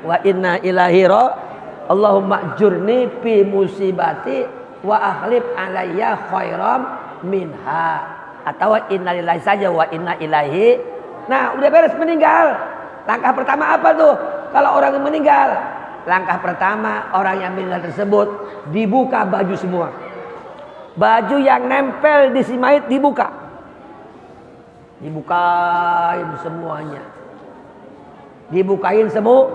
wa inna ilahi Allahumma jurni fi musibati wa akhlif alayya khairam minha. Atau inna lillahi saja wa inna ilahi. Nah, udah beres meninggal. Langkah pertama apa tuh? Kalau orang yang meninggal, langkah pertama orang yang meninggal tersebut dibuka baju semua. Baju yang nempel di si mayit dibuka. Dibukain semuanya. Dibukain semua.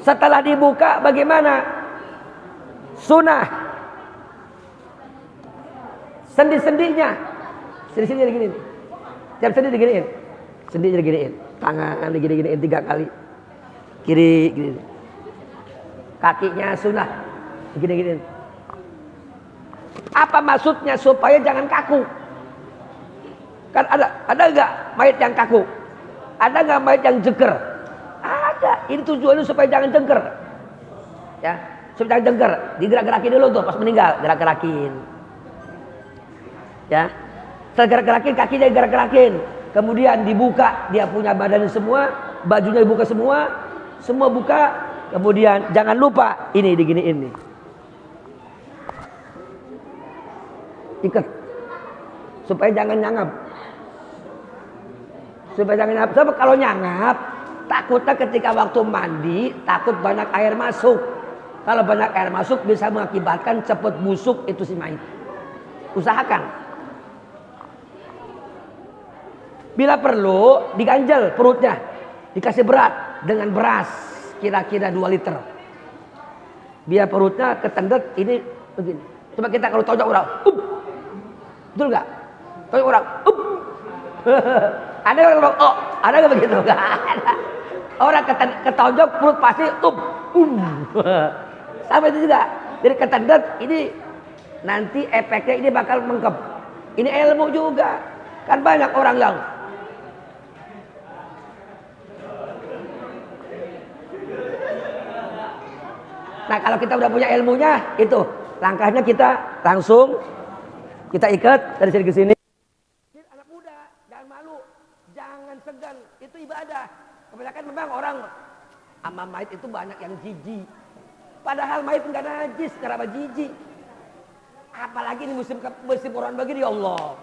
Setelah dibuka bagaimana? Sunnah. Sendi-sendinya. Sendi-sendi diginiin. Tiap sendi diginiin. Sendi diginiin. Tangan diginiin 3 kali. Kiri gini. Kakinya sunnah. Gini-giniin. Apa maksudnya? Supaya jangan kaku. Kan ada enggak mayat yang kaku? Ada enggak mayat yang jengker? Ada. Ini tujuannya supaya jangan jengker. Ya, supaya jangan jengker. Digerak-gerakin dulu tuh pas meninggal, gerak-gerakin. Ya. Setelah gerak-gerakin kakinya gerak-gerakin. Kemudian dibuka, dia punya badan semua, bajunya dibuka semua, semua buka. Kemudian jangan lupa ini diginiin nih. Ikat. Supaya jangan nyangap. Supaya jangan nyangap. Sebab kalau nyangap, takutnya ketika waktu mandi, takut banyak air masuk. Kalau banyak air masuk bisa mengakibatkan cepat busuk itu si mayit. Usahakan. Bila perlu, diganjel perutnya. Dikasih berat dengan beras. Kira-kira 2 liter. Biar perutnya ketendet ini begini. Coba kita kalau tojok orang. Betul nggak? Tojok orang. Ada nggak ngomong oh, ada nggak begitu? Nggak ada. Orang ketonjok perut pasti sama itu juga. Jadi ketendet ini nanti efeknya ini bakal mengkep. Ini ilmu juga. Kan banyak orang yang nah kalau kita udah punya ilmunya itu langkahnya kita langsung kita ikat dari sini ke sini. Anak muda jangan malu, jangan segan, itu ibadah. Kebanyakan memang orang sama mayit itu banyak yang jijik. Padahal mayit enggak najis, kenapa jijik? Apalagi ini musim corona begini ya Allah.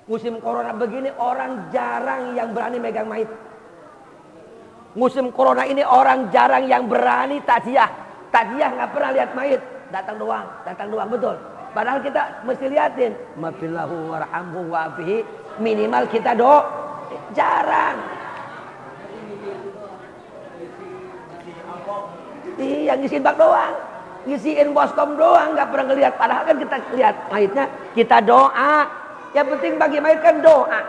Musim corona begini orang jarang yang berani megang mayit. Musim corona ini orang jarang yang berani takziah. Takziah nggak pernah lihat mayit, datang doang betul. Padahal kita mesti liatin, mafillahu warhamhu wa'afihi, minimal kita jarang. Iya ngisiin bak doang, ngisiin boskom doang, nggak pernah ngelihat. Padahal kan kita lihat mayitnya, kita doa. Yang penting bagi mayit kan doa.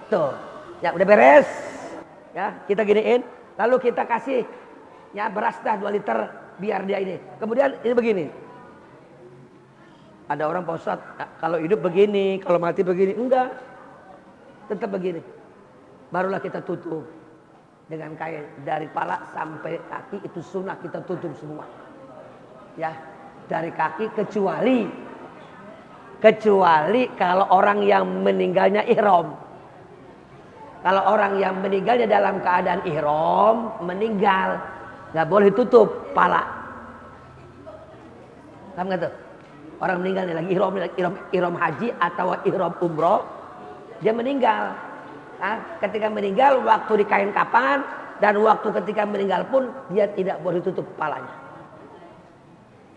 Tuh, ya udah beres. Ya, kita giniin, lalu kita kasih ya beras dah 2 liter biar dia ini. Kemudian ini begini. Ada orang Pak Ustadz, kalau hidup begini, kalau mati begini. Enggak. Tetap begini. Barulah kita tutup dengan kain dari kepala sampai kaki itu sunnah kita tutup semua. Ya, dari kaki kecuali kalau orang yang meninggalnya ihram. Kalau orang yang meninggalnya dalam keadaan ihram, meninggal, nggak boleh tutup kepala. Kamu nggak tahu? Orang meninggal lagi ihram haji atau ihram umroh, dia meninggal. Nah, ketika meninggal, waktu di kain kapan dan waktu ketika meninggal pun dia tidak boleh tutup kepalanya.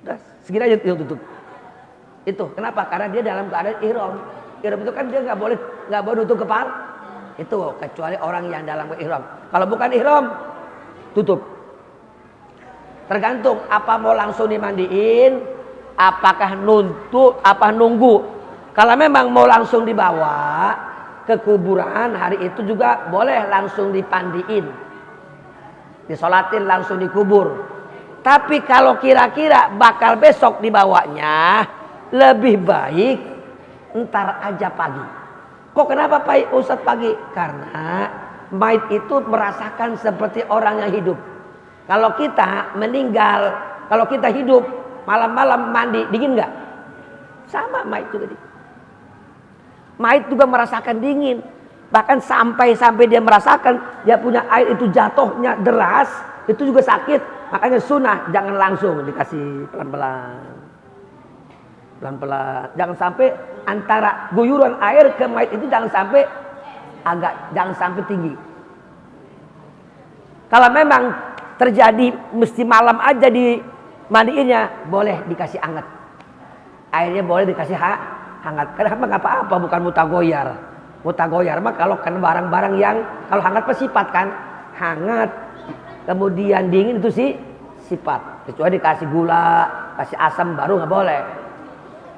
Udah, segini aja dia tutup. Itu kenapa? Karena dia dalam keadaan ihram. Ihram itu kan dia nggak boleh tutup kepala. Itu kecuali orang yang dalam ihram. Kalau bukan ihram, tutup. Tergantung apa mau langsung dimandiin, apakah nunggu. Kalau memang mau langsung dibawa ke kuburan, hari itu juga boleh langsung dipandiin. Disolatin langsung dikubur. Tapi kalau kira-kira bakal besok dibawanya, lebih baik ntar aja pagi. Kok kenapa Pak Ustadz pagi? Karena mayit itu merasakan seperti orang yang hidup. Kalau kita meninggal, kalau kita hidup, malam-malam mandi, dingin nggak? Sama mayit juga. Mayit juga merasakan dingin. Bahkan sampai dia merasakan, dia punya air itu jatuhnya deras, itu juga sakit. Makanya sunnah jangan langsung, dikasih pelan-pelan. Pelan-pelan. Jangan sampai antara guyuran air ke mayit itu jangan sampai tinggi. Kalau memang terjadi mesti malam aja di mandiinnya, boleh dikasih hangat. Airnya boleh dikasih hangat. Kenapa nggak apa-apa, bukan mutagoyar. Mutagoyar mah kalau kan barang-barang yang kalau hangat pas sifat kan, hangat. Kemudian dingin itu sih sifat. Kecuali dikasih gula, kasih asam baru nggak boleh.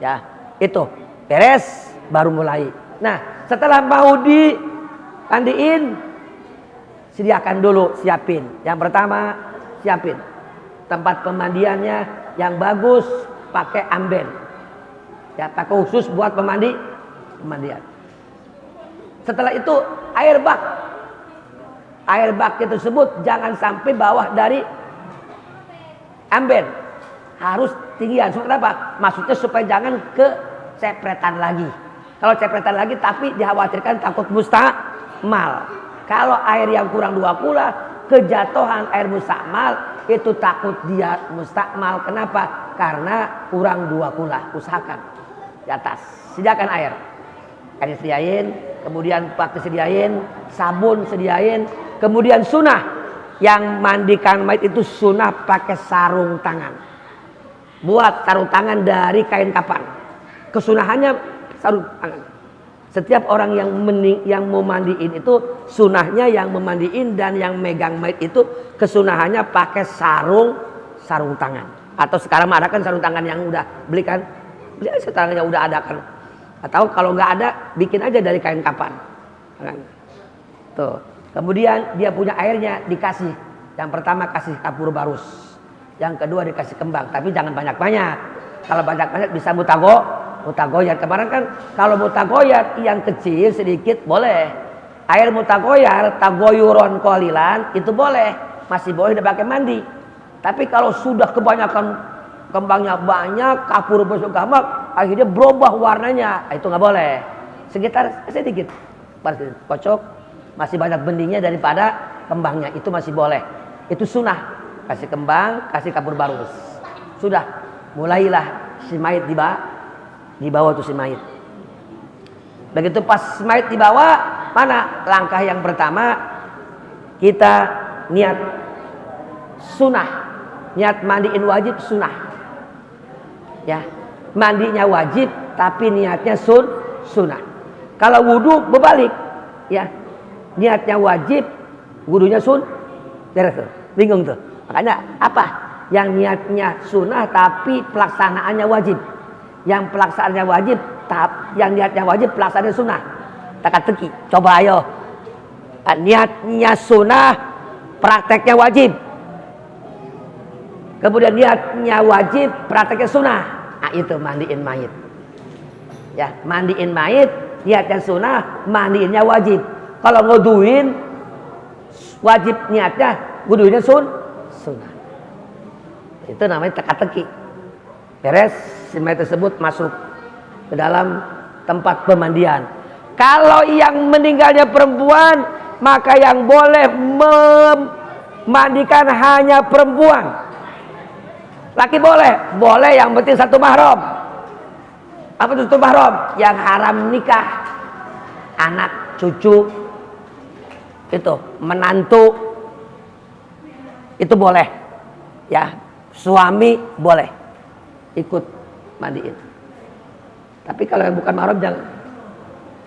Ya, itu beres baru mulai. Nah, setelah mau dimandiin, sediakan dulu, siapin. Yang pertama, siapin tempat pemandiannya yang bagus, pakai amben. Ya, pakai khusus buat pemandian. Setelah itu air bak. Air bak tersebut jangan sampai bawah dari amben. Harus tinggian. Kenapa? Maksudnya supaya jangan kecepretan lagi. Kalau cepretan lagi tapi dikhawatirkan takut mustakmal. Kalau air yang kurang 2 kula, kejatuhan air mustakmal itu takut dia mustakmal. Kenapa? Karena kurang 2 kula. Usahakan di atas. Sediakan air. Air sediain, kemudian pakai sediain, sabun sediain, kemudian sunnah yang mandikan mayit itu sunnah pakai sarung tangan. Buat sarung tangan dari kain kapan. Kesunahannya sarung tangan. Setiap orang yang mau mandiin itu sunahnya yang memandiin dan yang megang mayit itu kesunahannya pakai sarung tangan. Atau sekarang ada kan sarung tangan yang udah beli kan, beli aja sarung tangan yang udah ada kan. Atau kalau nggak ada bikin aja dari kain kapan. Tuh. Kemudian dia punya airnya dikasih. Yang pertama kasih kapur barus, yang kedua dikasih kembang. Tapi jangan banyak-banyak. Kalau banyak-banyak bisa mutagoyar. Kemarin kan kalau mutagoyar yang kecil sedikit boleh. Air mutagoyar tagoyuron qalilan itu boleh, masih boleh dipakai mandi. Tapi kalau sudah kebanyakan kembangnya banyak, kapur besok gamak, akhirnya berubah warnanya, itu nggak boleh. Sekitar sedikit, kocok, masih banyak beningnya daripada kembangnya, itu masih boleh. Itu sunnah. Kasih kembang, kasih kapur barus. Sudah, mulailah si mayit dibawa tuh si mayit. Begitu pas mayit dibawa, mana langkah yang pertama kita niat sunnah, niat mandiin wajib sunnah. Ya, mandinya wajib tapi niatnya sunnah. Kalau wudhu berbalik, ya niatnya wajib, wudhunya beres tuh, bingung tuh. Makanya apa? Yang niatnya sunnah tapi pelaksanaannya wajib. Yang pelaksanaannya wajib, yang niatnya wajib, pelaksanaannya sunnah. Teka-teki, coba ayo. Niatnya sunnah, prakteknya wajib. Kemudian niatnya wajib, prakteknya sunnah. Nah itu mandiin mayit. Ya, mandiin mayit, niatnya sunnah, mandiinnya wajib. Kalau nguduin, wajib niatnya, nguduinnya sunnah. Itu namanya teka-teki. Beres, si mayit tersebut masuk ke dalam tempat pemandian. Kalau yang meninggalnya perempuan, maka yang boleh memandikan hanya perempuan. Laki boleh yang penting satu mahram. Apa itu satu mahram? Yang haram nikah, anak, cucu, itu menantu, itu boleh. Ya, suami boleh ikut mandiin. Tapi kalau yang bukan mahram jangan.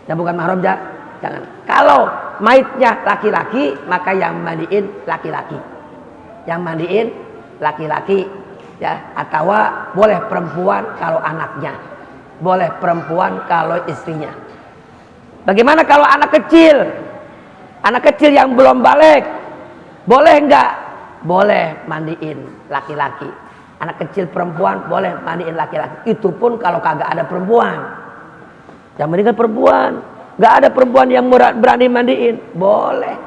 Yang bukan mahram jangan. Kalau mayitnya laki-laki, maka yang mandiin laki-laki. Yang mandiin laki-laki. Ya, atau boleh perempuan kalau anaknya, boleh perempuan kalau istrinya. Bagaimana kalau anak kecil yang belum balik, boleh enggak? Boleh mandiin laki-laki. Anak kecil perempuan boleh mandiin laki-laki. Itu pun kalau kagak ada perempuan. Yang meninggal perempuan, nggak ada perempuan yang berani mandiin, boleh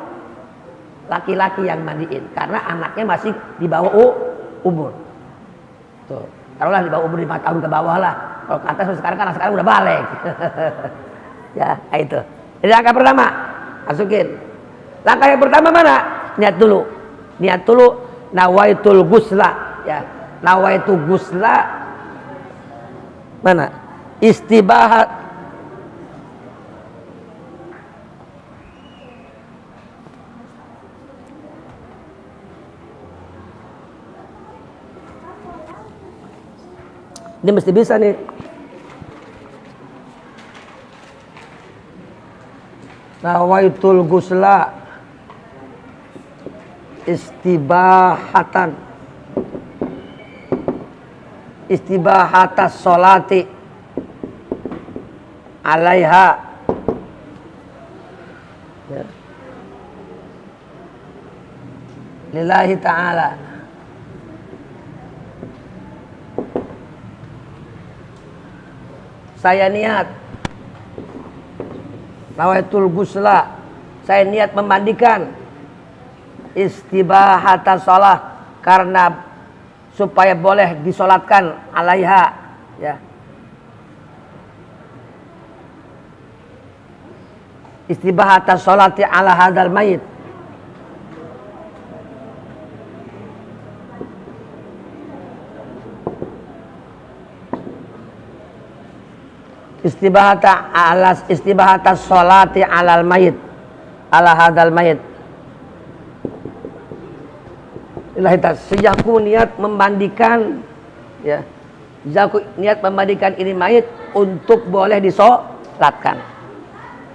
laki-laki yang mandiin karena anaknya masih di bawah umur. Tuh, taruhlah di bawah umur 5 tahun ke bawah lah. Kalau ke atas sekarang kan sekarang udah balik. Ya, itu. Jadi langkah pertama, masukin. Langkah yang pertama mana? Niat dulu nawaitul gusla, ya. Nawaitu gusla mana? Istibahat. Ini mesti bisa nih. Nawaitul gusla istibahatan, istibahatas sholati alaiha, ya. Lillahi ta'ala. Saya niat nawaitul gusla, saya niat memandikan istibahatas sholat karena supaya boleh disolatkan alaiha, ya. Istibahatas sholati ala hadal mayit, istibahatas sholati alal mayit ala hadal mayit. Sejak aku niat memandikan, ya, sejak aku niat memandikan ini mayit untuk boleh disolatkan.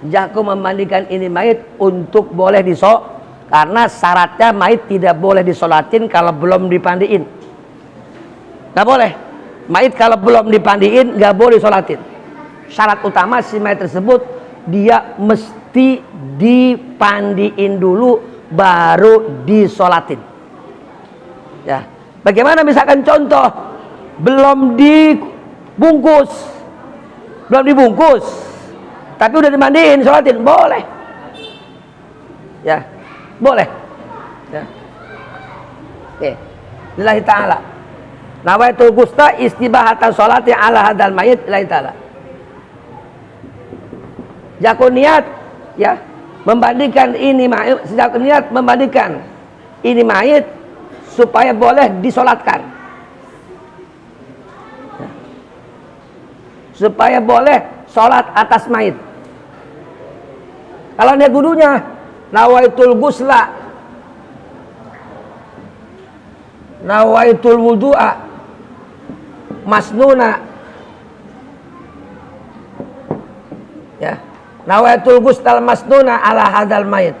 Sejak aku memandikan ini mayit untuk boleh karena syaratnya mayit tidak boleh disolatin kalau belum dipandiin. Gak boleh. Mayit kalau belum dipandiin gak boleh disolatin. Syarat utama si mayit tersebut dia mesti dipandiin dulu baru disolatin. Ya, bagaimana misalkan contoh belum dibungkus, tapi udah dimandiin, sholatin, boleh. Ya, boleh. Ya. Oke, lillahi ta'ala. Nawaitul gusla istibahatan sholati ala hadal mayit lillahi ta'ala. Jaku niat, ya, membandingkan ini mayit, sejak niat membandingkan ini mayit supaya boleh disolatkan, ya. Supaya boleh sholat atas mayit. Kalau niat wudunya nawaitul gusla, nawaitul wudu'a masnuna, ya, nawaitul gustal masnuna ala hadal mayit.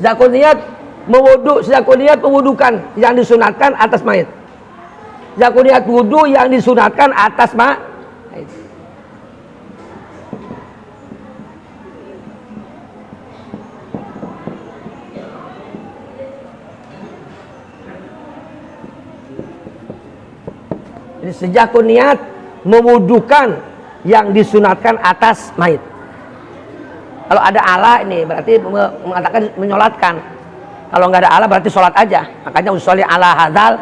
Sejak aku niat mewudukan yang disunatkan atas mayit. Sejak aku niat wudu yang disunatkan atas mayit. Jadi sejak aku niat mewudukan yang disunatkan atas mayit. Kalau ada ala ini berarti mengatakan menyolatkan. Kalau nggak ada ala berarti sholat aja. Makanya usolli ala hadal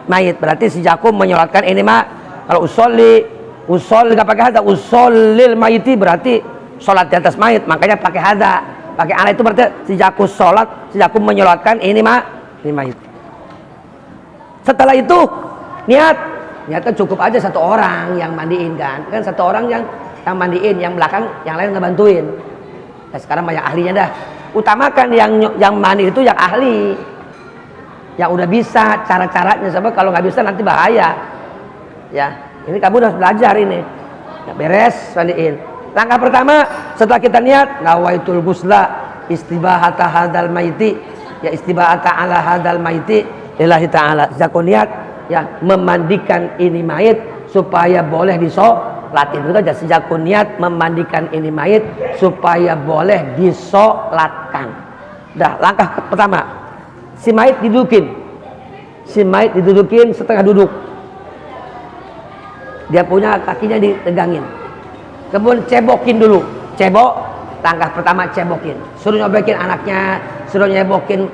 mayit berarti sejak aku menyolatkan ini mah. Kalau usolli nggak pakai hada, usollil mayiti berarti sholat di atas mayit. Makanya pakai hada, pakai ala itu berarti sejak aku sholat, sejak aku menyolatkan ini mah ini mayit. Setelah itu niatkan cukup aja satu orang yang mandiin kan satu orang yang mandiin, yang belakang yang lain ngebantuin. Nah, sekarang banyak ahlinya dah. Utamakan yang mandi itu yang ahli, yang udah bisa cara-caranya, sebab kalau nggak bisa nanti bahaya. Ya, ini kamu udah belajar ini. Ya, beres mandiin. Langkah pertama setelah kita niat nawaitul gusla istibahata hadal maiti, ya istibahata ala hadal maiti lillahi ta'ala. Zakon niat ya memandikan ini mayit supaya boleh disolatin. Itu aja, sejak niat memandikan ini mayit supaya boleh disolatkan. Dah, langkah pertama, si mayit didudukin. Setengah duduk. Dia punya kakinya ditegangin. Kemudian cebokin dulu. Langkah pertama cebokin. Suruh nyobekin anaknya, suruh nyebokin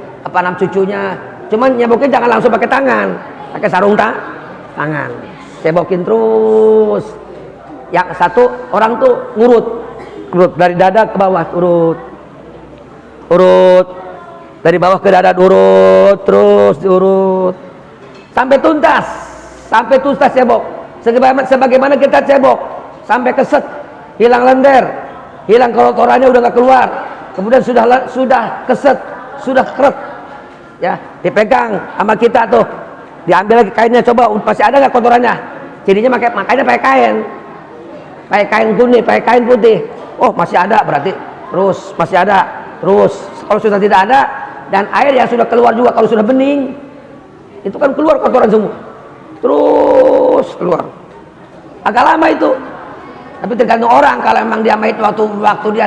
cucunya. Cuman nyebokin jangan langsung pakai tangan, pakai sarung tangan. Cebokin terus. Yang satu orang tuh ngurut dari dada ke bawah urut. urut dari bawah ke dada, urut terus diurut sampai tuntas cebok. Sebagaimana kita cebok sampai keset, hilang lender, hilang kotorannya udah nggak keluar, kemudian sudah keset, sudah keret, ya dipegang sama kita tuh, diambil lagi kainnya, coba masih ada nggak kotorannya? Jadinya makanya pakai kain kuning, pakai kain putih. Oh masih ada, berarti terus masih ada terus. Kalau sudah tidak ada dan air yang sudah keluar juga, kalau sudah bening itu kan keluar kotoran semua, terus keluar. Agak lama itu, tapi tergantung orang. Kalau emang dia mait waktu dia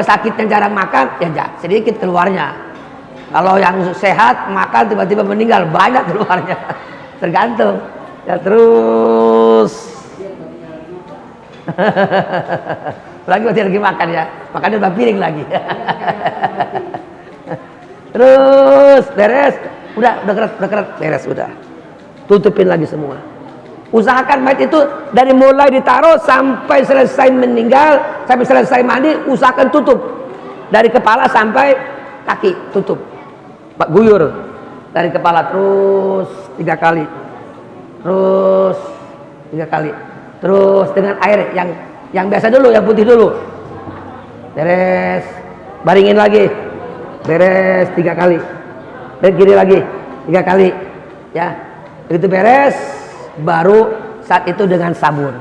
sakit yang jarang makan, ya sedikit keluarnya. Kalau yang sehat makan tiba-tiba meninggal, banyak keluarnya. Tergantung. Ya terus. lagi makan ya, makannya udah piring lagi. Terus beres, udah keret, beres udah. Tutupin lagi semua. Usahakan mayat itu dari mulai ditaruh sampai selesai meninggal, sampai selesai mandi, usahakan tutup. Dari kepala sampai kaki tutup. Pak guyur dari kepala terus 3 kali. Terus 3 kali. Terus dengan air yang biasa dulu, yang putih dulu. Beres, baringin lagi. Beres 3 kali. Dan kiri lagi 3 kali. Ya. Begitu beres, baru saat itu dengan sabun,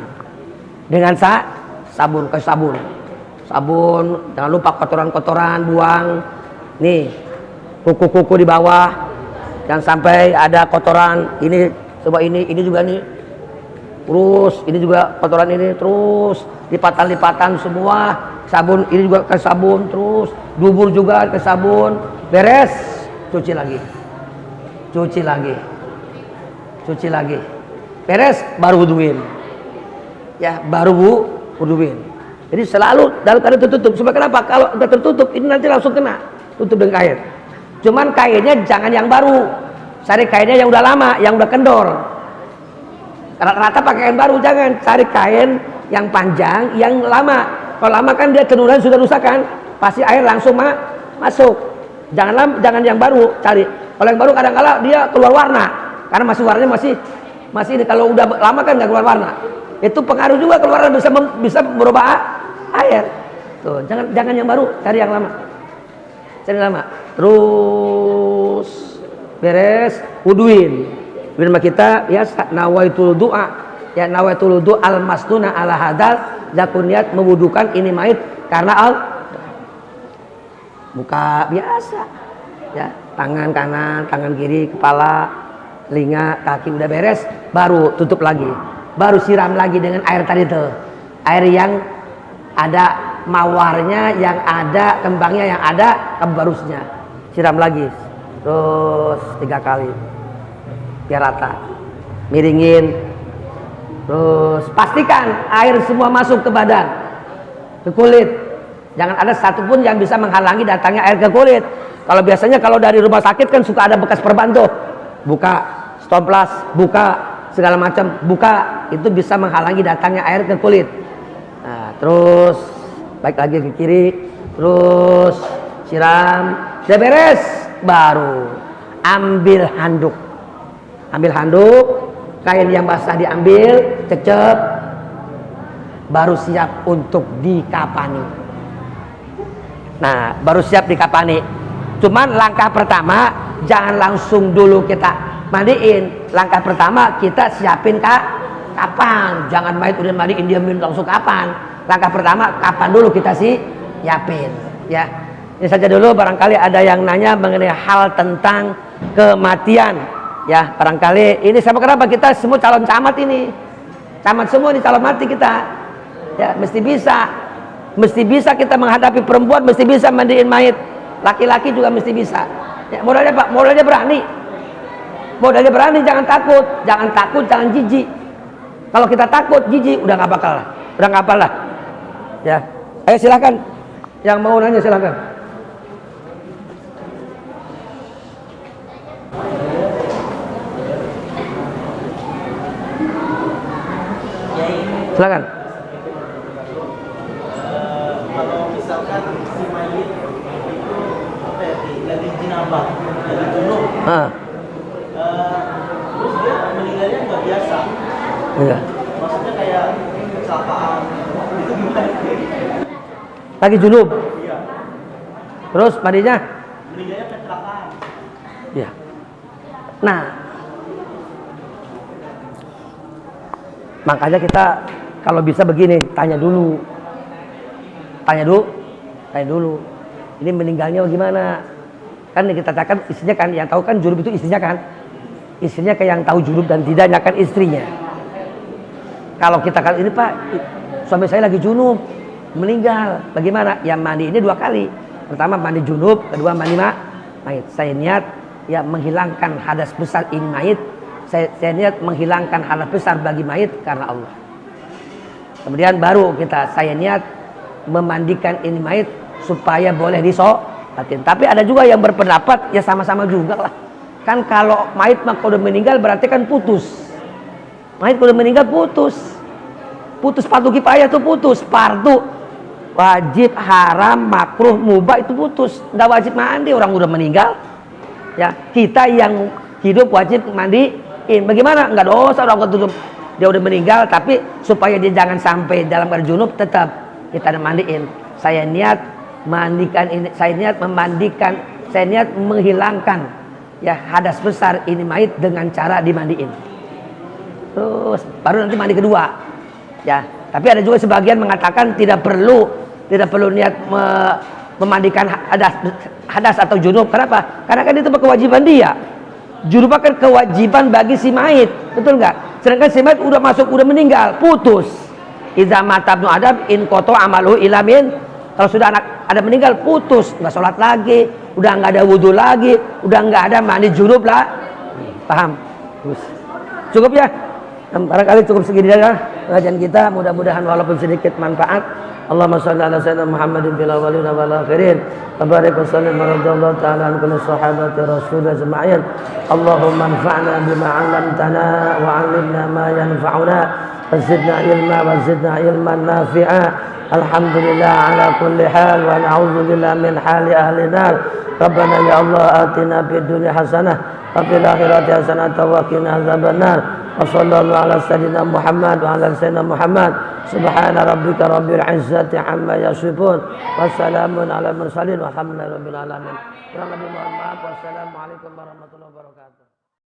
sabun, jangan lupa kotoran-kotoran buang nih, kuku-kuku di bawah, jangan sampai ada kotoran ini, coba ini juga nih, terus ini juga kotoran ini, terus lipatan semua, sabun ini juga ke sabun, terus dubur juga ke sabun, beres, cuci lagi, beres, baru wuduin, ya baru wuduin. Jadi selalu dalam keadaan tertutup. Sebab kenapa? Kalau udah tertutup ini nanti langsung kena, tutup dengan kain. Cuman kainnya jangan yang baru, cari kainnya yang udah lama, yang udah kendor. Rata-rata pakai kain baru, jangan cari kain yang panjang, yang lama. Kalau lama kan dia kenuran sudah rusak kan, pasti air langsung masuk. Jangan yang baru cari. Kalau yang baru kadang-kala dia keluar warna, karena warnanya masih kalau udah lama kan nggak keluar warna. Itu pengaruh juga keluar bisa merubah air. Tuh, jangan yang baru, cari yang lama. Terus beres, wuduin. Firman kita ya, nawaitul du'a, ya nawaitul du'a al-masnuna ala hadal, zakuniat mewudukan ini mayit karena buka biasa. Ya, tangan kanan, tangan kiri, kepala, telinga, kaki udah beres, baru tutup lagi, baru siram lagi dengan air tadi tuh, air yang ada mawarnya, yang ada kembangnya, yang ada kembarusnya, siram lagi, terus 3 kali, biar rata, miringin, terus pastikan air semua masuk ke badan, ke kulit, jangan ada satupun yang bisa menghalangi datangnya air ke kulit. Kalau biasanya kalau dari rumah sakit kan suka ada bekas perban tuh, buka stoplas, buka segala macam, buka, itu bisa menghalangi datangnya air ke kulit. Nah, terus balik lagi ke kiri, terus siram, udah beres, baru ambil handuk, kain yang basah diambil, cecep, baru siap untuk dikapani. Nah, baru siap dikapani. Cuman langkah pertama jangan langsung dulu kita mandiin. Langkah pertama kita siapin kapan. Jangan main udah mandiin dia langsung kapan. Langkah pertama kapan dulu kita siapin, ya. Ini saja dulu, barangkali ada yang nanya mengenai hal tentang kematian, ya. Barangkali ini sama, kenapa kita semua calon camat ini. Camat semua ini calon mati kita. Ya, mesti bisa kita menghadapi perempuan, mesti bisa mandiin mayit. Laki-laki juga mesti bisa. Ya, modalnya berani, jangan takut, jangan jijik. Kalau kita takut, jijik, udah nggak bakal lah. Ya, ayo silakan. Yang mau nanya silakan. Silakan. Kalau misalkan si mayit itu Ah. Terus dia meninggalnya nggak biasa. Iya. Maksudnya kayak kecelakaan. Itu gimana? Lagi junub. Iya. Terus mandinya? Meninggalnya kecelakaan. Iya. Nah, makanya kita kalau bisa begini, tanya dulu. Tanya dulu. Ini meninggalnya bagaimana? Kan yang kita katakan istrinya kan, yang tahu kan junub itu istrinya kan. Istrinya kayak yang tahu junub dan tidaknya kan istrinya. Kalau kita kan ini Pak, suami saya lagi junub, meninggal. Bagaimana? Ya mandi ini 2 kali. Pertama mandi junub, kedua mandi mayit. Saya niat ya menghilangkan hadas besar ini mayit. Saya niat menghilangkan hadas besar bagi mayit karena Allah. Kemudian baru saya niat memandikan ini mayit supaya boleh disolatin. Tapi ada juga yang berpendapat ya sama-sama juga lah. Kan kalau mayit mah kalau udah meninggal berarti kan putus. Mayit kalau udah meninggal putus. Putus fardu kifayah itu putus. Fardu wajib, haram, makruh, mubah itu putus. Nggak wajib mandi orang udah meninggal. Ya, kita yang hidup wajib mandiin. Bagaimana? Nggak dosa orang ketutup. Dia udah meninggal tapi supaya dia jangan sampai dalam keadaan junub tetap kita mandiin. Saya niat mandikan ini, saya niat memandikan, saya niat menghilangkan ya hadas besar ini mayit dengan cara dimandiin. Terus baru nanti mandi kedua. Ya, tapi ada juga sebagian mengatakan tidak perlu niat memandikan hadas atau junub. Kenapa? Karena kan itu kewajiban dia. Junub kan kewajiban bagi si mayit, betul nggak? Sedangkan si mayit udah meninggal, putus. Idza mata ibnu adam in qata amaluhu ila min. Kalau sudah ada meninggal putus, nggak sholat lagi, udah nggak ada wudhu lagi, udah nggak ada mandi junub lah. Paham? Terus. Cukup ya? Barangkali cukup segini saja pengajian kita, mudah-mudahan walaupun sedikit manfaat. Allahumma shalli ala sayyidina Muhammadin fil awwalin wal akhirin wa barik wa sallim radhiyallahu ta'ala an kulli sahabati rasul ajma'in. Allahumma anfa'na bima 'allamtana wa 'allimna ma yanfa'una wa zidna ilman nafi'a. Alhamdulillah ala kulli hal wa na'udzu billahi min hali ahli nar. Rabbana ya Allah atina fid dunya hasanah wa fil akhirati hasanah wa qina adzabannar. Wa sallallahu ala sayyidina Muhammad wa ala sayyidina Muhammad. Subhana rabbika rabbil izzati amma yasifun. Wassalamun ala mursalin walhamdulillahi rabbil alamin. Kurang lebih mohon maaf. Wassalamualaikum warahmatullahi wabarakatuh.